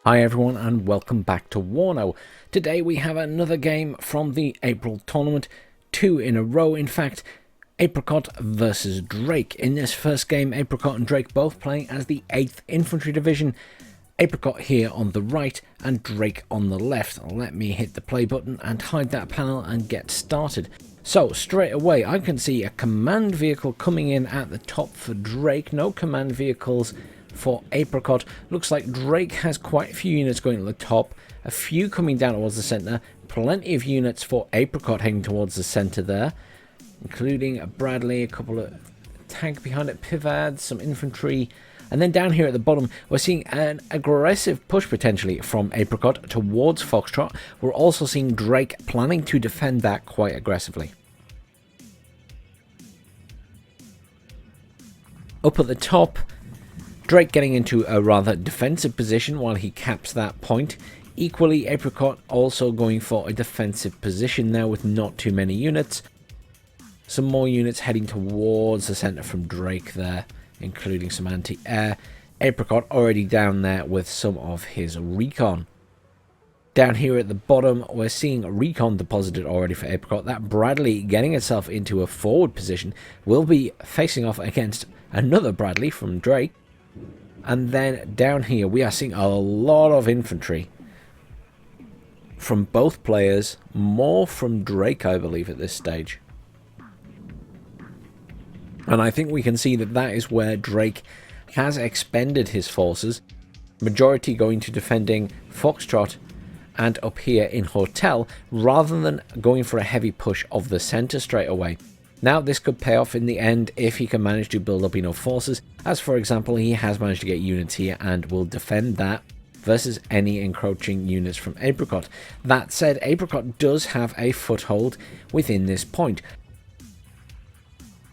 Hi everyone and welcome back to WARNO. Today we have another game from the April tournament, 2 in a row in fact. Apricot versus Drake. In this first game, Apricot and Drake both playing as the 8th Infantry Division. Apricot here on the right and Drake on the left. Let me hit the play button and hide that panel and get started. So straight away I can see a command vehicle coming in at the top for Drake. No command vehicles for Apricot. Looks like Drake has quite a few units going to the top, a few coming down towards the centre, plenty of units for Apricot heading towards the centre there, including a Bradley, a couple of tank behind it, Pivads, some infantry, and then down here at the bottom we're seeing an aggressive push potentially from Apricot towards Foxtrot. We're also seeing Drake planning to defend that quite aggressively. Up at the top, Drake getting into a rather defensive position while he caps that point. Equally, Apricot also going for a defensive position now with not too many units. Some more units heading towards the centre from Drake there, including some anti-air. Apricot already down there with some of his recon. Down here at the bottom, we're seeing recon deposited already for Apricot. That Bradley getting itself into a forward position will be facing off against another Bradley from Drake. And then down here we are seeing a lot of infantry from both players, more from Drake I believe at this stage. And I think we can see that that is where Drake has expended his forces, majority going to defending Foxtrot and up here in Hotel rather than going for a heavy push of the centre straight away. Now this could pay off in the end if he can manage to build up enough forces, as for example he has managed to get units here and will defend that versus any encroaching units from Apricot. That said, Apricot does have a foothold within this point.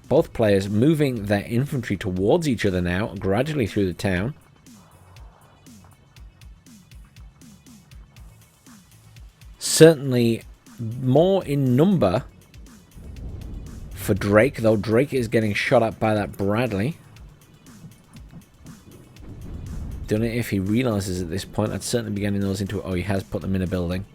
Both players moving their infantry towards each other now, gradually through the town. Certainly more in number for Drake, though Drake is getting shot at by that Bradley. Don't know if he realizes at this point. I'd certainly be getting those into it. Oh, he has put them in a building.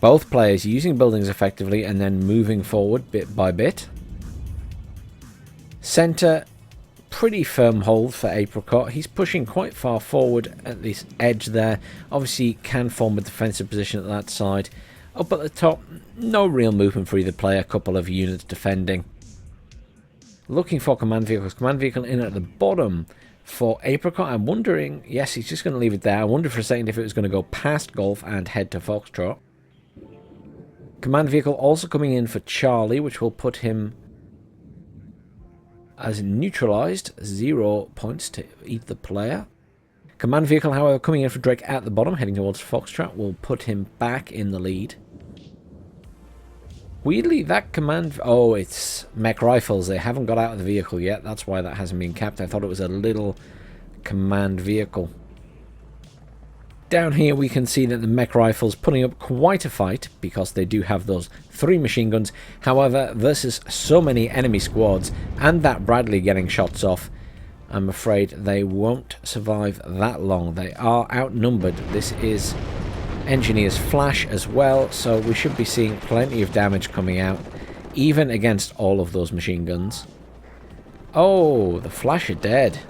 Both players using buildings effectively and then moving forward bit by bit. Centre, pretty firm hold for Apricot. He's pushing quite far forward at this edge there. Obviously can form a defensive position at that side. Up at the top, no real movement for either player. A couple of units defending. Looking for command vehicles. Command vehicle in at the bottom for Apricot. I'm wondering, yes, he's just going to leave it there. I wondered for a second if it was going to go past Golf and head to Foxtrot. Command vehicle also coming in for Charlie, which will put him as neutralized. 0 points to either player. Command vehicle, however, coming in for Drake at the bottom, heading towards Foxtrot, will put him back in the lead. Weirdly, that command... Oh, it's mech rifles. They haven't got out of the vehicle yet. That's why that hasn't been capped. I thought it was a little command vehicle. Down here we can see that the mech rifles putting up quite a fight because they do have those 3 machine guns. However, versus so many enemy squads and that Bradley getting shots off, I'm afraid they won't survive that long. They are outnumbered. This is Engineer's Flash as well, so we should be seeing plenty of damage coming out, even against all of those machine guns. Oh, the Flash are dead.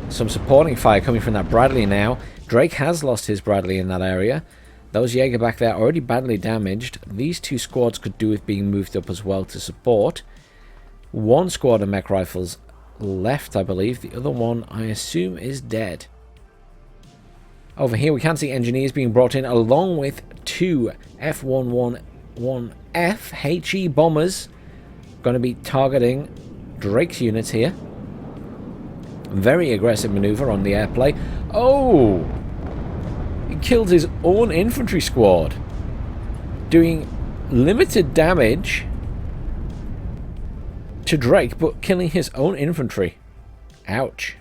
Some supporting fire coming from that Bradley now. Drake has lost his Bradley in that area. Those Jaeger back there already badly damaged. These 2 squads could do with being moved up as well to support. 1 squad of mech rifles left, I believe. The other one, I assume, is dead. Over here we can see engineers being brought in along with 2 F111F HE bombers. Going to be targeting Drake's units here. Very aggressive maneuver on the airplay. Oh! He killed his own infantry squad. Doing limited damage to Drake, but killing his own infantry. Ouch.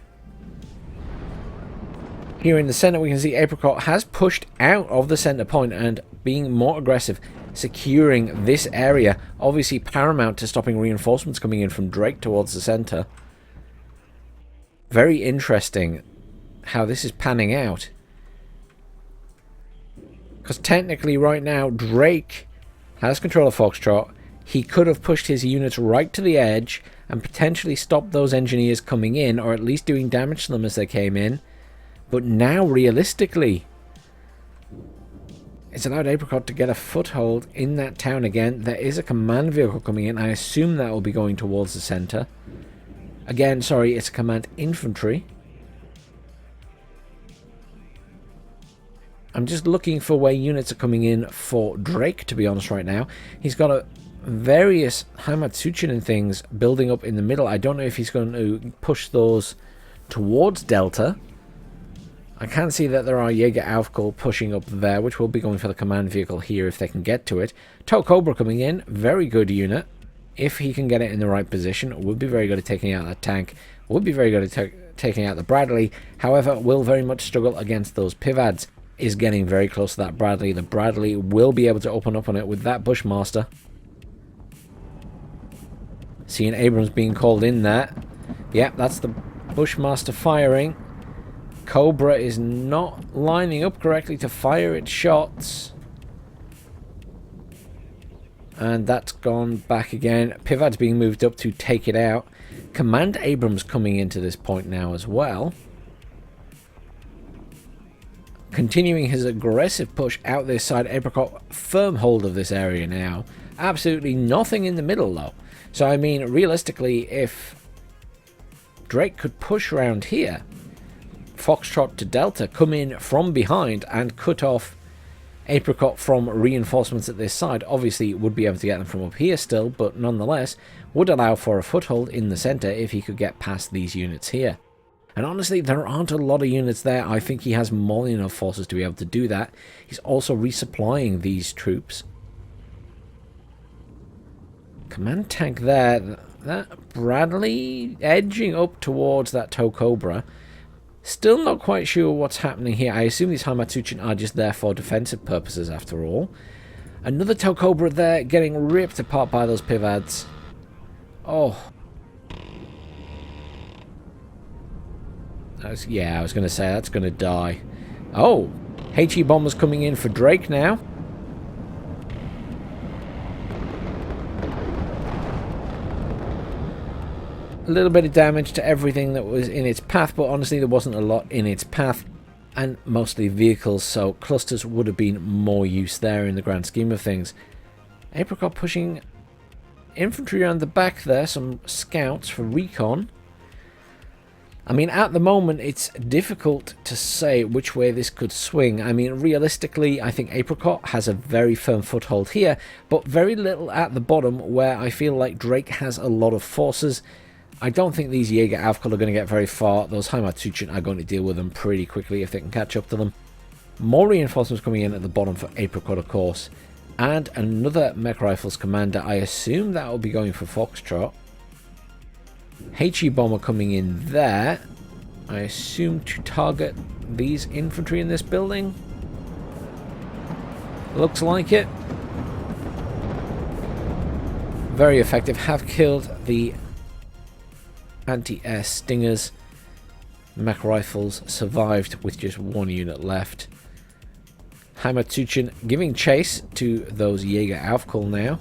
Here in the centre we can see Apricot has pushed out of the centre point and being more aggressive, securing this area. Obviously paramount to stopping reinforcements coming in from Drake towards the centre. Very interesting how this is panning out. Because technically right now, Drake has control of Foxtrot. He could have pushed his units right to the edge and potentially stopped those engineers coming in, or at least doing damage to them as they came in. But now, realistically, it's allowed Apricot to get a foothold in that town again. There is a command vehicle coming in. I assume that will be going towards the center. Again, sorry, it's a command infantry. I'm just looking for where units are coming in for Drake, to be honest, right now. He's got a various Hamatsuchin and things building up in the middle. I don't know if he's going to push those towards Delta. I can see that there are Jaeger Aufkol pushing up there, which will be going for the command vehicle here if they can get to it. Tow Cobra coming in, very good unit. If he can get it in the right position, would be very good at taking out that tank. Would be very good at taking out the Bradley. However, will very much struggle against those Pivads. Is getting very close to that Bradley. The Bradley will be able to open up on it with that Bushmaster. Seeing Abrams being called in there. Yep, that's the Bushmaster firing. Cobra is not lining up correctly to fire its shots. And that's gone back again. Pivad's being moved up to take it out. Command Abrams coming into this point now as well. Continuing his aggressive push out this side. Apricot firm hold of this area now. Absolutely nothing in the middle though. So I mean, realistically, if Drake could push around here, Foxtrot to Delta come in from behind and cut off Apricot from reinforcements at this side. Obviously would be able to get them from up here still, but nonetheless would allow for a foothold in the center if he could get past these units here. And honestly, there aren't a lot of units there. I think he has more than enough forces to be able to do that. He's also resupplying these troops. Command tank there. That Bradley edging up towards that Tow Cobra. Still not quite sure what's happening here. I assume these Hamatsuchin are just there for defensive purposes after all. Another Tow Cobra there getting ripped apart by those Pivads. Oh. Yeah, I was going to say that's going to die. Oh, HE bombers coming in for Drake now. A little bit of damage to everything that was in its path, but honestly there wasn't a lot in its path. And mostly vehicles, so clusters would have been more use there in the grand scheme of things. Apricot pushing infantry around the back there, some scouts for recon. I mean, at the moment, it's difficult to say which way this could swing. I mean, realistically, I think Apricot has a very firm foothold here, but very little at the bottom, where I feel like Drake has a lot of forces. I don't think these Jaeger Aufkol are going to get very far. Those Hamatsuchin are going to deal with them pretty quickly if they can catch up to them. More reinforcements coming in at the bottom for Apricot, of course. And another Mech Rifles commander. I assume that will be going for Foxtrot. HE bomber coming in there. I assume to target these infantry in this building. Looks like it. Very effective. Have killed the anti-air stingers. Mech Rifles survived with just one unit left. Hamatsuchin giving chase to those Jaeger Aufkol now.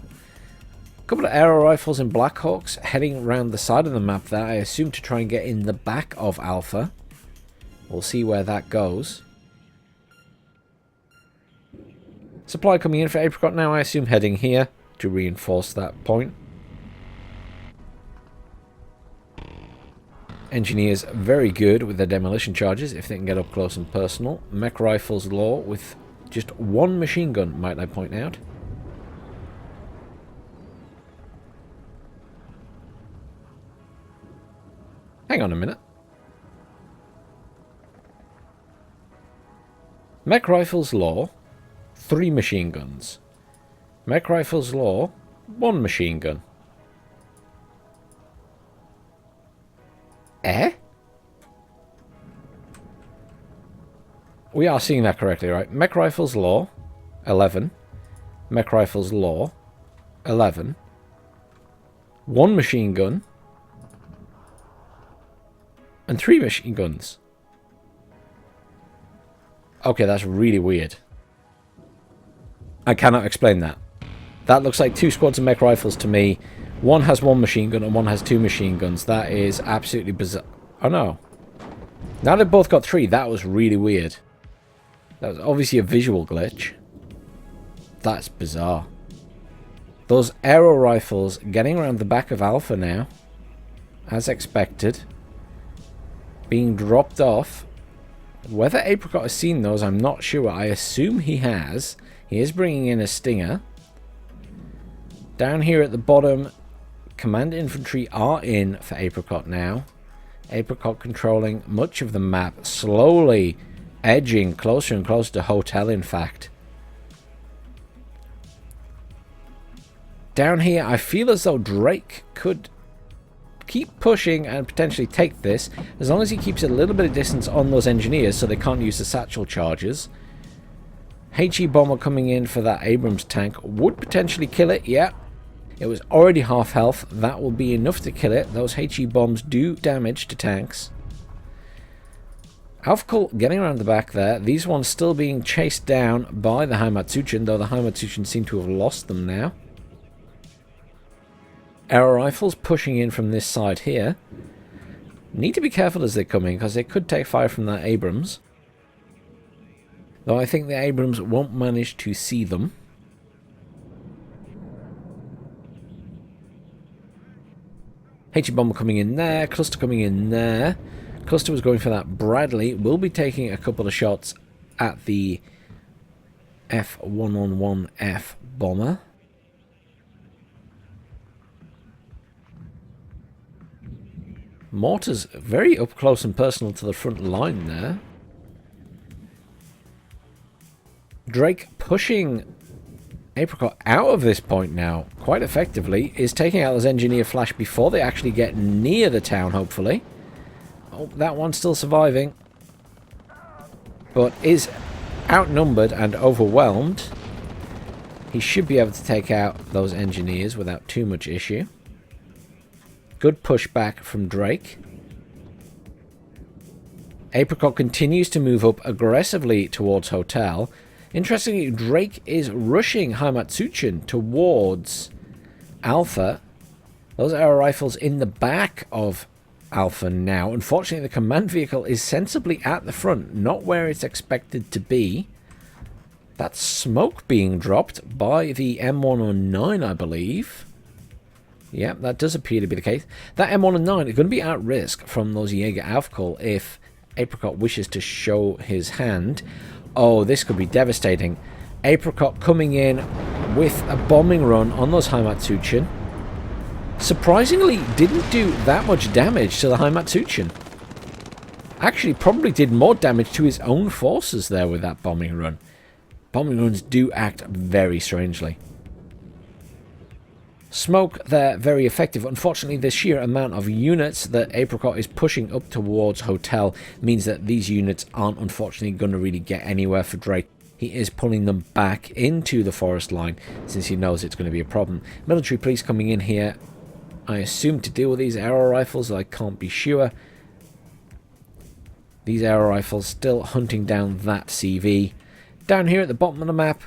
A couple of Aero Rifles and Blackhawks heading around the side of the map there, I assume to try and get in the back of Alpha. We'll see where that goes. Supply coming in for Apricot now, I assume heading here to reinforce that point. Engineers very good with their demolition charges if they can get up close and personal. Mech Rifles law with just one machine gun, might I point out. Hang on a minute. Mech Rifles law, 3 machine guns. Mech Rifles law, 1 machine gun. Eh? We are seeing that correctly, right? Mech Rifles law, 11. Mech Rifles law, 11. 1 machine gun. And 3 machine guns. Okay, that's really weird. I cannot explain that. That looks like 2 squads of mech rifles to me. One has 1 machine gun and one has 2 machine guns. That is absolutely bizarre. Oh no. Now they've both got 3. That was really weird. That was obviously a visual glitch. That's bizarre. Those aero rifles getting around the back of Alpha now. As expected. Being dropped off. Whether Apricot has seen those, I'm not sure. I assume he has. He is bringing in a Stinger. Down here at the bottom, Command Infantry are in for Apricot now. Apricot controlling much of the map, slowly edging closer and closer to Hotel, in fact. Down here, I feel as though Drake could keep pushing and potentially take this, as long as he keeps a little bit of distance on those engineers so they can't use the satchel charges. HE bomber coming in for that Abrams tank would potentially kill it, yeah. It was already half health. That will be enough to kill it. Those HE bombs do damage to tanks. Alpha getting around the back there. These ones still being chased down by the Haimatsuchen, though the Haimatsuchen seem to have lost them now. Aero rifles pushing in from this side here. Need to be careful as they come in, because they could take fire from that Abrams. Though I think the Abrams won't manage to see them. HE bomber coming in there. Cluster coming in there. Cluster was going for that. Bradley will be taking a couple of shots at the F111F bomber. Mortars very up close and personal to the front line there. Drake pushing Apricot out of this point now quite effectively, is taking out his engineer flash before they actually get near the town, hopefully. Oh, that one's still surviving, but is outnumbered and overwhelmed. He should be able to take out those engineers without too much issue. Good pushback from Drake. Apricot continues to move up aggressively towards Hotel. Interestingly, Drake is rushing Haimatsuchen towards Alpha. Those aero rifles in the back of Alpha now. Unfortunately, the command vehicle is sensibly at the front, not where it's expected to be. That's smoke being dropped by the M109, I believe. Yeah, that does appear to be the case. That M109 is going to be at risk from those Jaeger Aufkall if Apricot wishes to show his hand. Oh, this could be devastating. Apricot coming in with a bombing run on those Haimatsuchen. Surprisingly, didn't do that much damage to the Haimatsuchen. Actually, probably did more damage to his own forces there with that bombing run. Bombing runs do act very strangely. Smoke there, very effective. Unfortunately, the sheer amount of units that Apricot is pushing up towards Hotel means that these units aren't unfortunately going to really get anywhere for Drake. He is pulling them back into the forest line since he knows it's going to be a problem. Military police coming in here, I assume to deal with these aero rifles. I can't be sure. These aero rifles still hunting down that CV. Down here at the bottom of the map,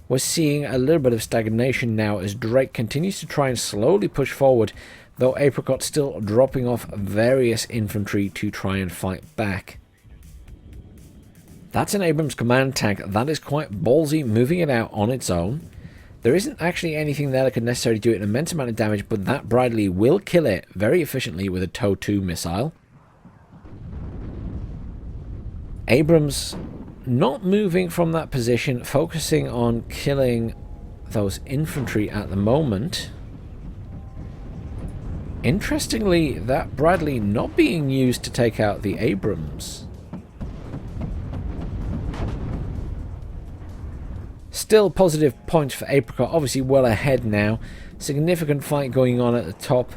we're seeing a little bit of stagnation now as Drake continues to try and slowly push forward, though Apricot still dropping off various infantry to try and fight back. That's an Abrams command tank. That is quite ballsy, moving it out on its own. There isn't actually anything there that could necessarily do an immense amount of damage, but that Bradley will kill it very efficiently with a TOW-2 missile. Abrams not moving from that position, focusing on killing those infantry at the moment. Interestingly, that Bradley not being used to take out the Abrams. Still positive points for Apricot, obviously well ahead now. Significant fight going on at the top.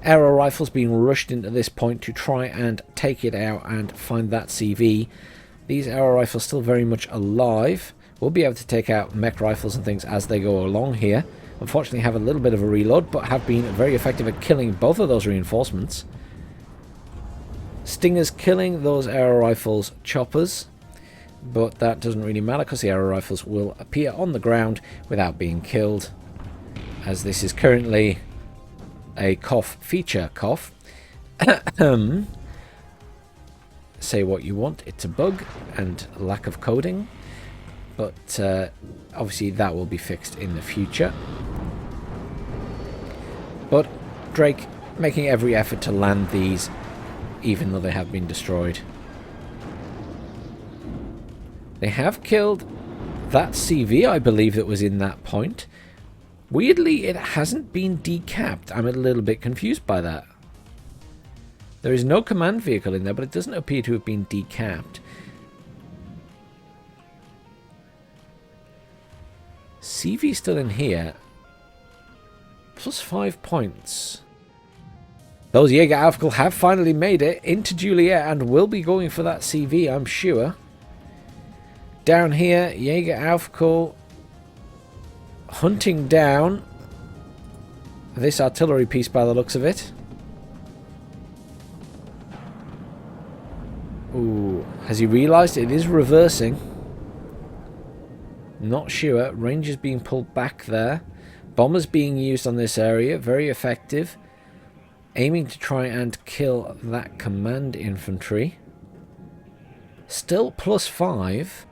Aero rifles being rushed into this point to try and take it out and find that CV. These aero rifles still very much alive. We'll be able to take out mech rifles and things as they go along here. Unfortunately have a little bit of a reload, but have been very effective at killing both of those reinforcements. Stingers killing those arrow rifles choppers, but that doesn't really matter because the arrow rifles will appear on the ground without being killed, as this is currently a cough feature. Cough. Say what you want, it's a bug and lack of coding, but obviously that will be fixed in the future. But Drake making every effort to land these, even though they have been destroyed. They have killed that CV, I believe, that was in that point. Weirdly, it hasn't been decapped. I'm a little bit confused by that. There is no command vehicle in there, but it doesn't appear to have been decapped. CV still in here. Plus 5 points. Those Jaeger Aufkel have finally made it into Juliet and will be going for that CV, I'm sure. Down here, Jaeger Aufkel hunting down this artillery piece by the looks of it. Ooh, has he realised it is reversing? Not sure. Rangers being pulled back there. Bombers being used on this area. Very effective. Aiming to try and kill that command infantry. Still plus 5.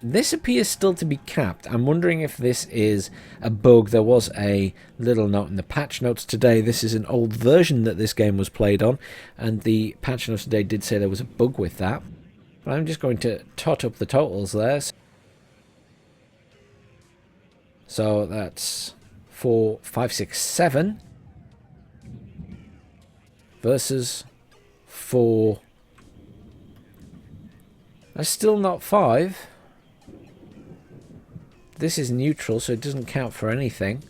This appears still to be capped. I'm wondering if this is a bug. There was a little note in the patch notes today. This is an old version that this game was played on, and the patch notes today did say there was a bug with that. But I'm just going to tot up the totals there. So that's 4, 5, 6, 7 versus 4. That's still not 5. This is neutral, so it doesn't count for anything.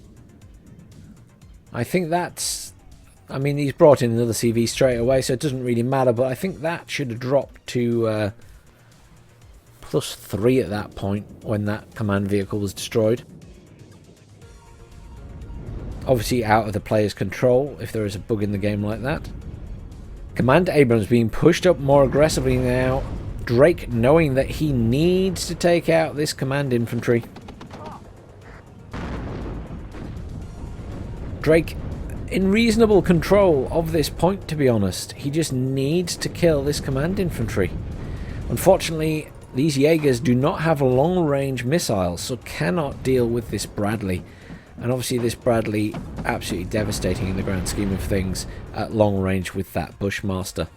I think that's... I mean, he's brought in another CV straight away, so it doesn't really matter, but I think that should have dropped to plus 3 at that point when that command vehicle was destroyed. Obviously out of the player's control if there is a bug in the game like that. Commander Abrams being pushed up more aggressively now. Drake knowing that he needs to take out this command infantry. Drake in reasonable control of this point, to be honest. He just needs to kill this command infantry. Unfortunately, these Jaegers do not have long-range missiles, so cannot deal with this Bradley. And obviously this Bradley absolutely devastating in the grand scheme of things at long range with that Bushmaster.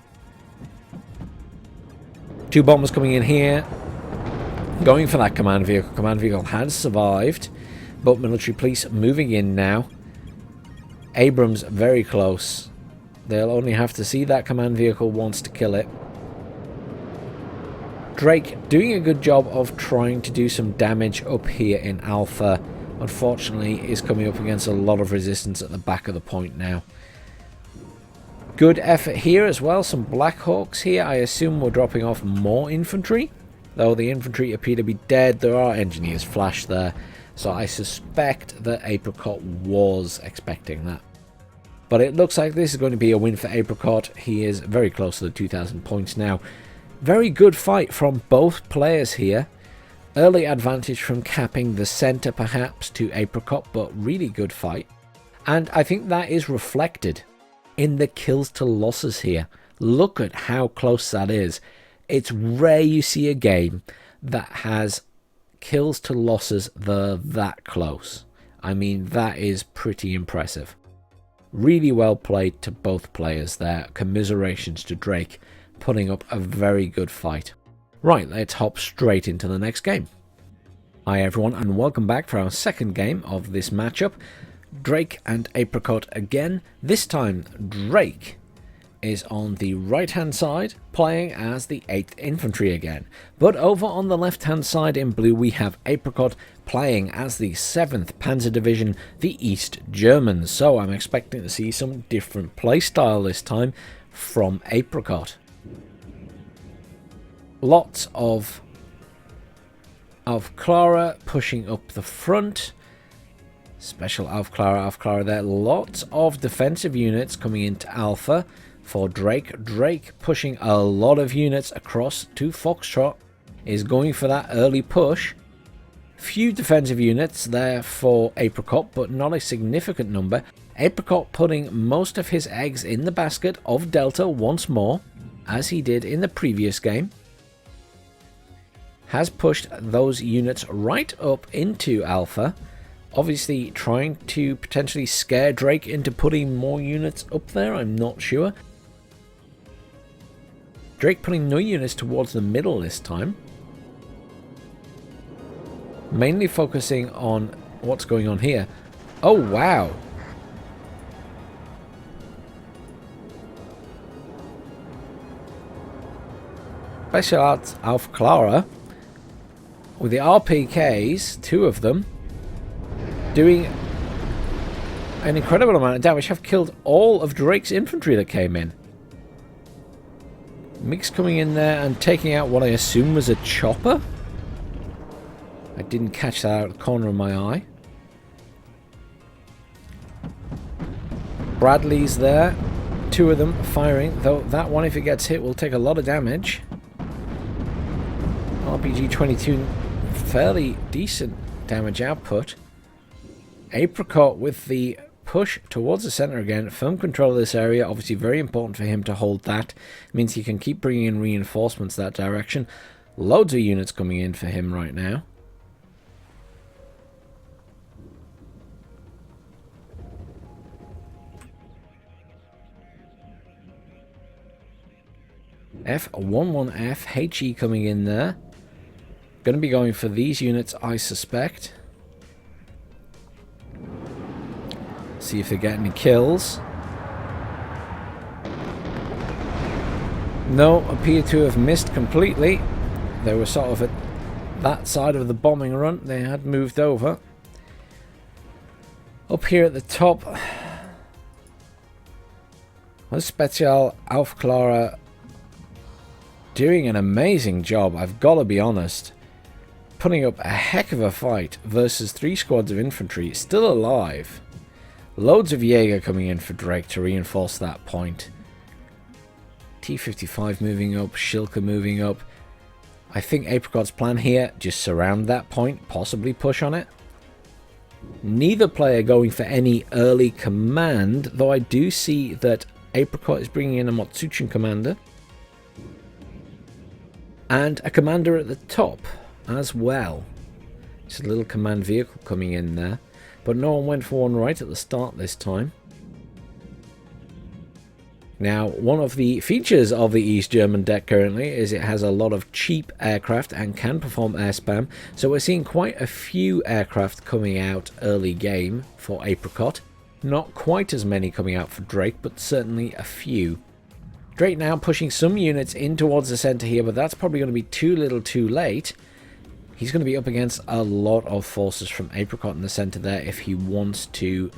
2 bombers coming in here. Going for that command vehicle. Command vehicle has survived, but military police moving in now. Abrams very close. They'll only have to see that command vehicle once to kill it. Drake doing a good job of trying to do some damage up here in Alpha. Unfortunately, is coming up against a lot of resistance at the back of the point now. Good effort here as well. Some Black Hawks here. I assume we're dropping off more infantry. Though the infantry appear to be dead. There are engineers flash there. So I suspect that Apricot was expecting that. But it looks like this is going to be a win for Apricot. He is very close to the 2,000 points now. Very good fight from both players here. Early advantage from capping the centre perhaps to Apricot, but really good fight. And I think that is reflected in the kills to losses here. Look at how close that is. It's rare you see a game that has kills to losses that close. I mean, that is pretty impressive. Really well played to both players there. Commiserations to Drake, putting up a very good fight. Right, let's hop straight into the next game. Hi everyone, and welcome back for our second game of this matchup. Drake and Apricot again. This time, Drake is on the right hand side, playing as the 8th Infantry again. But over on the left hand side in blue, we have Apricot playing as the 7th Panzer Division, the East Germans. So I'm expecting to see some different playstyle this time from Apricot. Lots of Clara pushing up the front. Special Clara there. Lots of defensive units coming into Alpha. for Drake. Drake pushing a lot of units across to Foxtrot, is going for that early push. Few defensive units there for Apricot, but not a significant number. Apricot putting most of his eggs in the basket of Delta once more, as he did in the previous game. Has pushed those units right up into Alpha. Obviously trying to potentially scare Drake into putting more units up there, I'm not sure. Drake putting no units towards the middle this time. Mainly focusing on what's going on here. Oh, wow. Special Arts Alpha Clara with the RPKs, 2 of them, doing an incredible amount of damage. Have killed all of Drake's infantry that came in. Mix coming in there and taking out what I assume was a chopper. I didn't catch that out of the corner of my eye. Bradley's there. 2 of them firing, though that one, if it gets hit, will take a lot of damage. RPG-22, fairly decent damage output. Apricot with the push towards the center again. Firm control of this area, obviously very important for him to hold that. It means he can keep bringing in reinforcements that direction. Loads of units coming in for him right now. F11F, HE coming in there. Going to be going for these units, I suspect. See if they get any kills. No, appear to have missed completely. They were sort of at that side of the bombing run. They had moved over. Up here at the top, Special Alpha Clara doing an amazing job, I've got to be honest. Putting up a heck of a fight versus 3 squads of infantry, still alive. Loads of Jaeger coming in for Drake to reinforce that point. T-55 moving up, Shilka moving up. I think Apricot's plan here, just surround that point, possibly push on it. Neither player going for any early command, though I do see that Apricot is bringing in a Motsuchin commander. And a commander at the top as well. Just a little command vehicle coming in there. But no one went for one right at the start this time. Now, one of the features of the East German deck currently is it has a lot of cheap aircraft and can perform air spam. So we're seeing quite a few aircraft coming out early game for Apricot. Not quite as many coming out for Drake, but certainly a few. Drake now pushing some units in towards the center here, but that's probably going to be too little too late. He's going to be up against a lot of forces from Apricot in the center there if he wants to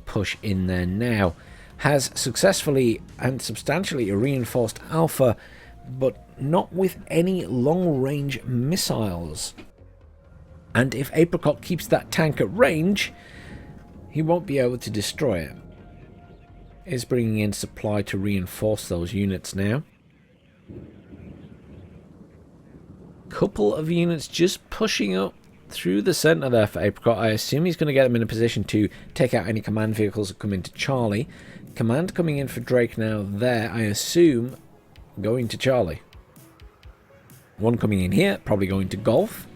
push in there now. Has successfully and substantially reinforced Alpha, but not with any long-range missiles. And if Apricot keeps that tank at range, he won't be able to destroy it. Is bringing in supply to reinforce those units now. Couple of units just pushing up through the center there for Apricot. I assume he's going to get them in a position to take out any command vehicles that come into Charlie. Command coming in for Drake now there, I assume going to Charlie. One coming in here, probably going to Golf.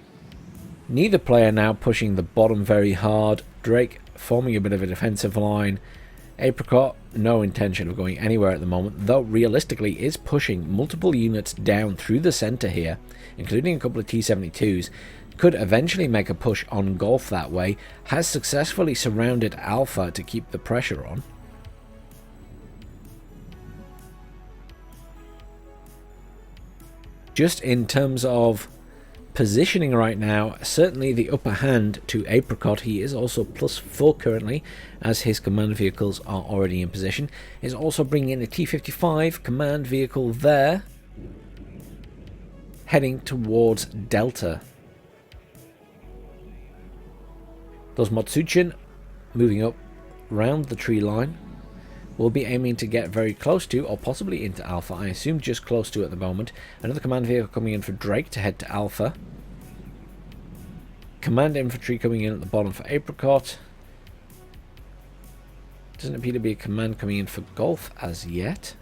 Neither player now pushing the bottom very hard. Drake forming a bit of a defensive line. Apricot, no intention of going anywhere at the moment, though realistically is pushing multiple units down through the center here, including a couple of T-72s. Could eventually make a push on Golf that way. Has successfully surrounded Alpha to keep the pressure on. Just in terms of positioning right now, certainly the upper hand to Apricot. He is also +4 currently, as his command vehicles are already in position. Is also bringing in a T-55 command vehicle there, heading towards Delta. Those Motsuchin moving up round the tree line. we'll be aiming to get very close to, or possibly into Alpha. I assume just close to at the moment. Another command vehicle coming in for Drake to head to Alpha. Command infantry coming in at the bottom for Apricot. Doesn't appear to be a command coming in for Golf as yet.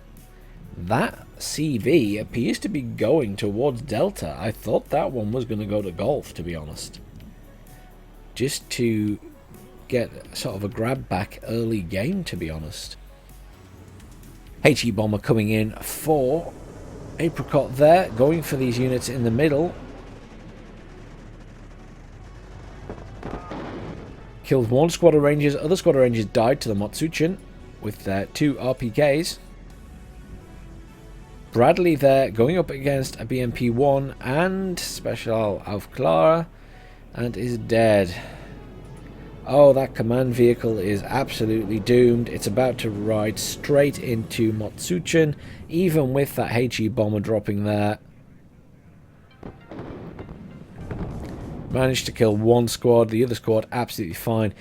That CV appears to be going towards Delta. I thought that one was going to go to Golf, to be honest. Just to get sort of a grab back early game, to be honest. HE bomber coming in for Apricot there, going for these units in the middle. Killed one squad of rangers, other squad of rangers died to the Motsuchin with their 2 RPKs. Bradley there going up against a BMP-1 and Special auf Clara, and is dead. Oh, that command vehicle is absolutely doomed. It's about to ride straight into Motsuchin, even with that HE bomber dropping there. Managed to kill one squad, the other squad absolutely fine.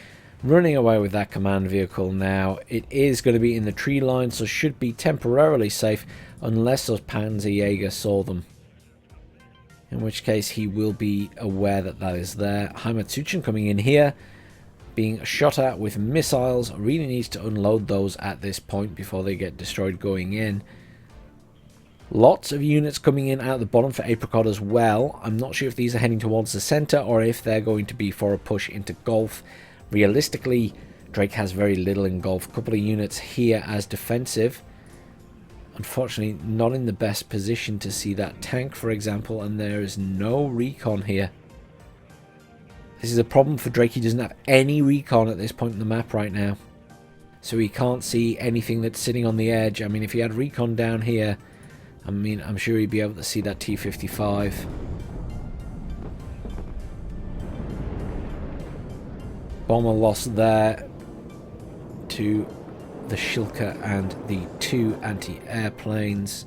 Running away with that command vehicle now. It is going to be in the tree line, so should be temporarily safe unless those Panzerjäger saw them. In which case he will be aware that that is there. Heimatsuchin coming in here, being shot at with missiles. Really needs to unload those at this point before they get destroyed going in. Lots of units coming in out the bottom for Apricot as well. I'm not sure if these are heading towards the center or if they're going to be for a push into Golf. Realistically, Drake has very little in Golf. A couple of units here as defensive. Unfortunately, not in the best position to see that tank, for example, and there is no recon here. This is a problem for Drake. He doesn't have any recon at this point in the map right now. So he can't see anything that's sitting on the edge. I mean, if he had recon down here, I mean, I'm sure he'd be able to see that T-55. Bomber lost there to the Shilka and the 2 anti-airplanes.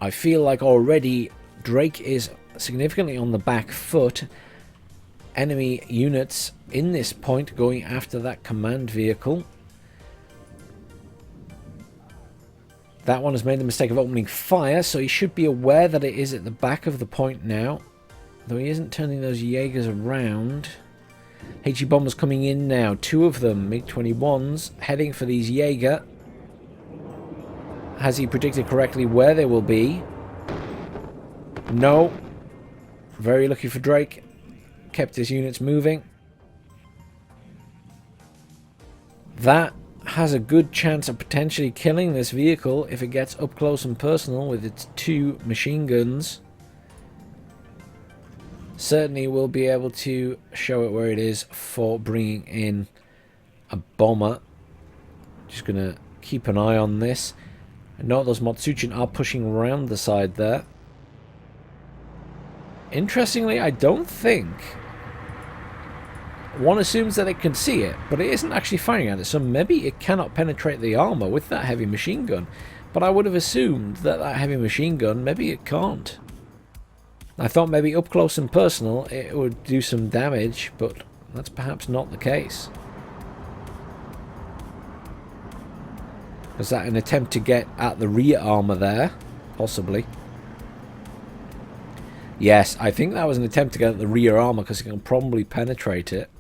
I feel like already Drake is significantly on the back foot. Enemy units in this point going after that command vehicle. That one has made the mistake of opening fire, so he should be aware that it is at the back of the point now. Though he isn't turning those Jaegers around. HE bombers coming in now. 2 of them, MiG-21s, heading for these Jaeger. Has he predicted correctly where they will be? No. Very lucky for Drake. Kept his units moving. That has a good chance of potentially killing this vehicle if it gets up close and personal with its 2 machine guns. Certainly will be able to show it where it is for bringing in a bomber. Just going to keep an eye on this. I know those Motsuchin are pushing around the side there. Interestingly, I don't think... One assumes that it can see it, but it isn't actually firing at it, so maybe it cannot penetrate the armor with that heavy machine gun. But I would have assumed that that heavy machine gun, maybe it can't. I thought maybe up close and personal it would do some damage, but that's perhaps not the case. Was that an attempt to get at the rear armor there? Possibly. Yes, I think that was an attempt to get at the rear armor because it can probably penetrate it.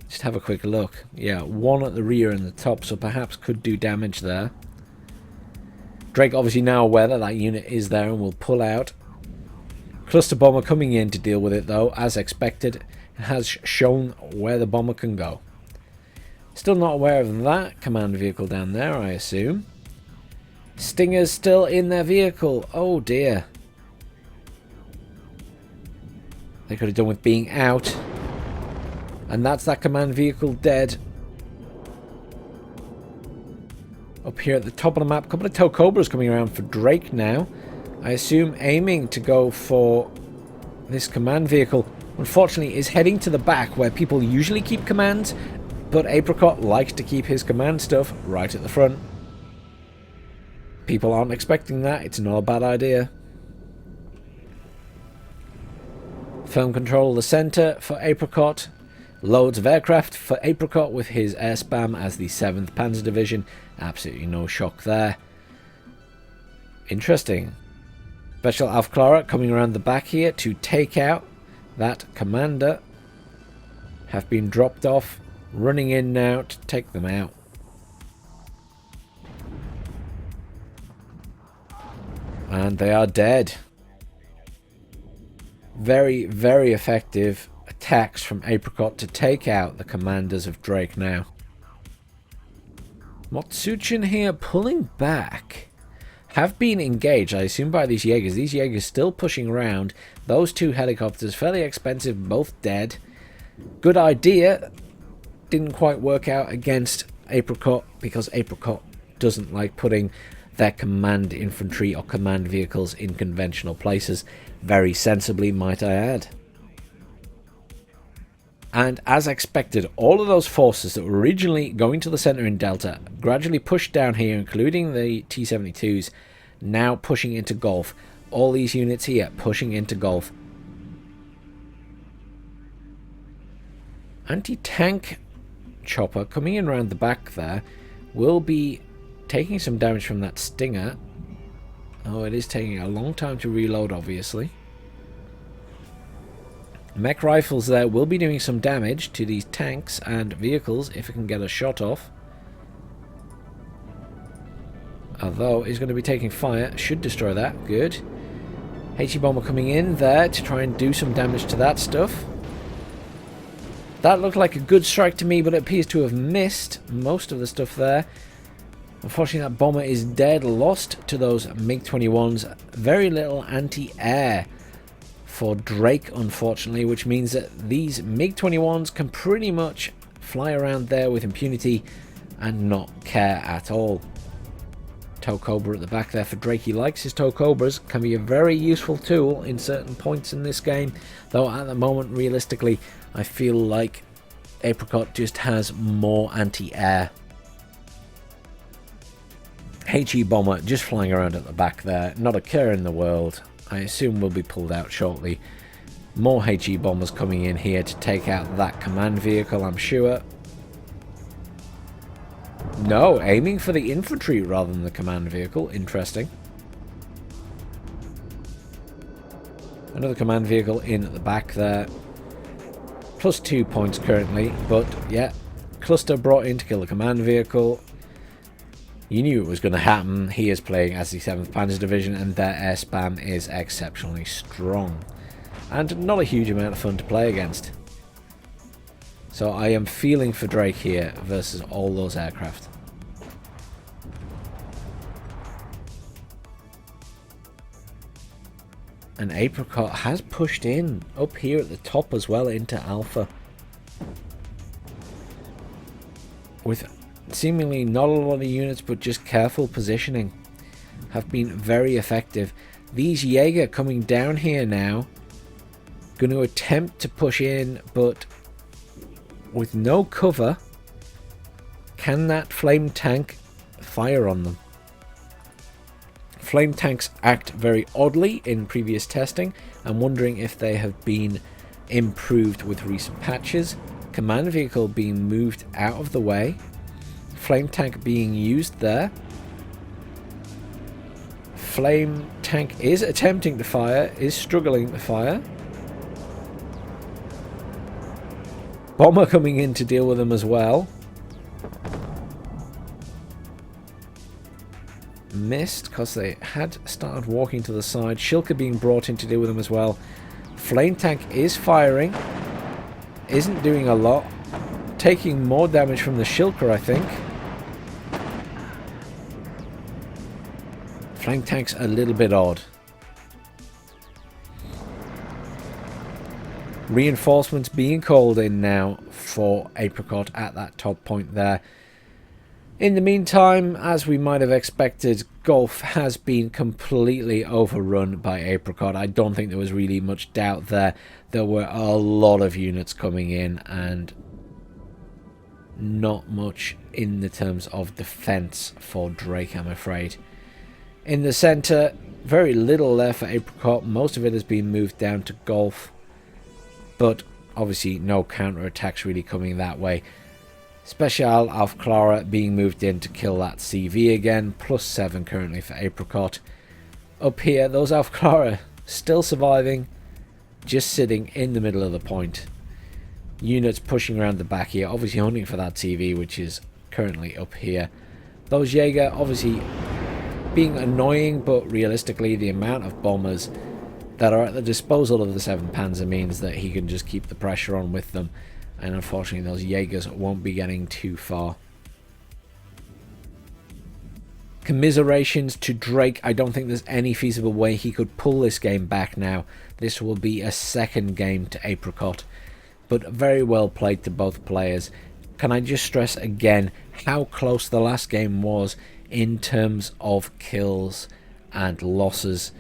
Just have a quick look. Yeah, 1 at the rear and the top, so perhaps could do damage there. Drake obviously now aware that that unit is there and will pull out. Cluster bomber coming in to deal with it though, as expected. It has shown where the bomber can go. Still not aware of that command vehicle down there, I assume. Stingers still in their vehicle. Oh dear. They could have done with being out. And that's that command vehicle dead. Up here at the top of the map, a couple of tow cobras coming around for Drake now. I assume aiming to go for this command vehicle. Unfortunately, is heading to the back where people usually keep commands, but Apricot likes to keep his command stuff right at the front. People aren't expecting that. It's not a bad idea. Firm control of the center for Apricot. Loads of aircraft for Apricot with his air spam as the 7th Panzer Division. Absolutely no shock there. Interesting. Special Aufklärer coming around the back here to take out that commander. Have been dropped off. Running in now to take them out. And they are dead. Very, very effective attacks from Apricot to take out the commanders of Drake now. Motsuchin here pulling back. Have been engaged, I assume, by these Jaegers. These Jaegers still pushing around. Those 2 helicopters, fairly expensive, both dead. Good idea. Didn't quite work out against Apricot because Apricot doesn't like putting their command infantry or command vehicles in conventional places. Very sensibly, might I add. And as expected, all of those forces that were originally going to the centre in Delta gradually pushed down here, including the T-72s, now pushing into Gulf. All these units here pushing into Gulf. Anti-tank chopper coming in around the back there will be taking some damage from that Stinger. Oh, it is taking a long time to reload, obviously. Mech rifles there will be doing some damage to these tanks and vehicles if it can get a shot off. Although it's going to be taking fire, should destroy that. Good. HE bomber coming in there to try and do some damage to that stuff. That looked like a good strike to me, but it appears to have missed most of the stuff there. Unfortunately, that bomber is dead, lost to those MiG-21s. Very little anti-air for Drake, unfortunately, which means that these MiG-21s can pretty much fly around there with impunity and not care at all. Tow Cobra at the back there for Drake. He likes his Tow Cobras, can be a very useful tool in certain points in this game, though at the moment, realistically, I feel like Apricot just has more anti-air. HE bomber just flying around at the back there, not a care in the world. I assume will be pulled out shortly. More HE bombers coming in here to take out that command vehicle, I'm sure. No, aiming for the infantry rather than the command vehicle. Interesting. Another command vehicle in at the back there. Plus 2 points currently, but yeah, cluster brought in to kill the command vehicle. You knew it was going to happen. He is playing as the 7th Panzer Division and their air spam is exceptionally strong. And not a huge amount of fun to play against. So I am feeling for Drake here versus all those aircraft. And Apricot has pushed in up here at the top as well into Alpha. With seemingly not a lot of units, but just careful positioning. Have been very effective. These Jaeger coming down here now. Going to attempt to push in, but with no cover. Can that flame tank fire on them? Flame tanks act very oddly in previous testing. I'm wondering if they have been improved with recent patches. Command vehicle being moved out of the way. Flame tank being used there. Flame tank is attempting to fire, is struggling to fire. Bomber coming in to deal with them as well. Missed because they had started walking to the side. Shilka being brought in to deal with them as well. Flame tank is firing. Isn't doing a lot. Taking more damage from the Shilka, I think. Flame tank's a little bit odd. Reinforcements being called in now for Apricot at that top point there. In the meantime, as we might have expected, Gulf has been completely overrun by Apricot. I don't think there was really much doubt there. There were a lot of units coming in and not much in the terms of defense for Drake, I'm afraid. In the center, very little there for Apricot. Most of it has been moved down to Gulf. But Obviously, no counter-attacks really coming that way. Special auf Clara being moved in to kill that CV again. +7 currently for Apricot. Up here, those auf Clara still surviving. Just sitting in the middle of the point. Units pushing around the back here. Obviously hunting for that CV, which is currently up here. Those Jaeger obviously being annoying, but realistically the amount of bombers that are at the disposal of the 7 Panzer means that he can just keep the pressure on with them, and unfortunately those Jaegers won't be getting too far. Commiserations to Drake. I don't think there's any feasible way he could pull this game back now. This will be a second game to Apricot, but very well played to both players. Can I just stress again how close the last game was in terms of kills and losses.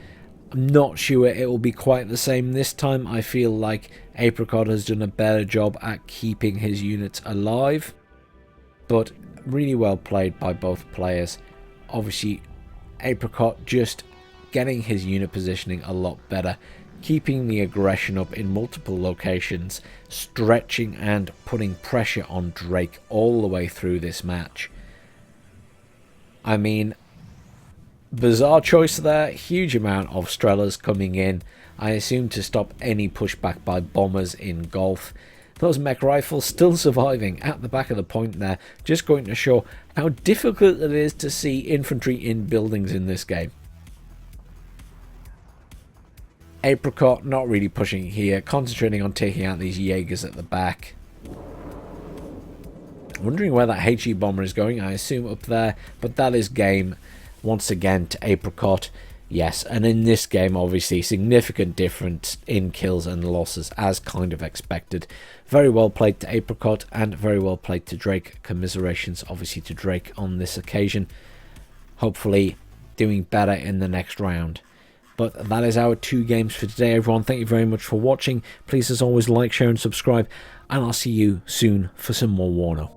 I'm not sure it will be quite the same this time. I feel like Apricot has done a better job at keeping his units alive, but really well played by both players. Obviously, Apricot just getting his unit positioning a lot better, keeping the aggression up in multiple locations, stretching and putting pressure on Drake all the way through this match. I mean, bizarre choice there. Huge amount of Strelas coming in, I assume to stop any pushback by bombers in Gulf. Those mech rifles still surviving at the back of the point there, just going to show how difficult it is to see infantry in buildings in this game. Apricot not really pushing here, concentrating on taking out these Jaegers at the back. Wondering where that HE bomber is going. I assume up there, but that is game once again to Apricot. Yes, and in this game obviously significant difference in kills and losses as kind of expected. Very well played to Apricot and very well played to Drake. Commiserations obviously to Drake on this occasion. Hopefully doing better in the next round. But that is our 2 games for today, everyone. Thank you very much for watching. Please, as always, like, share and subscribe, and I'll see you soon for some more Warno.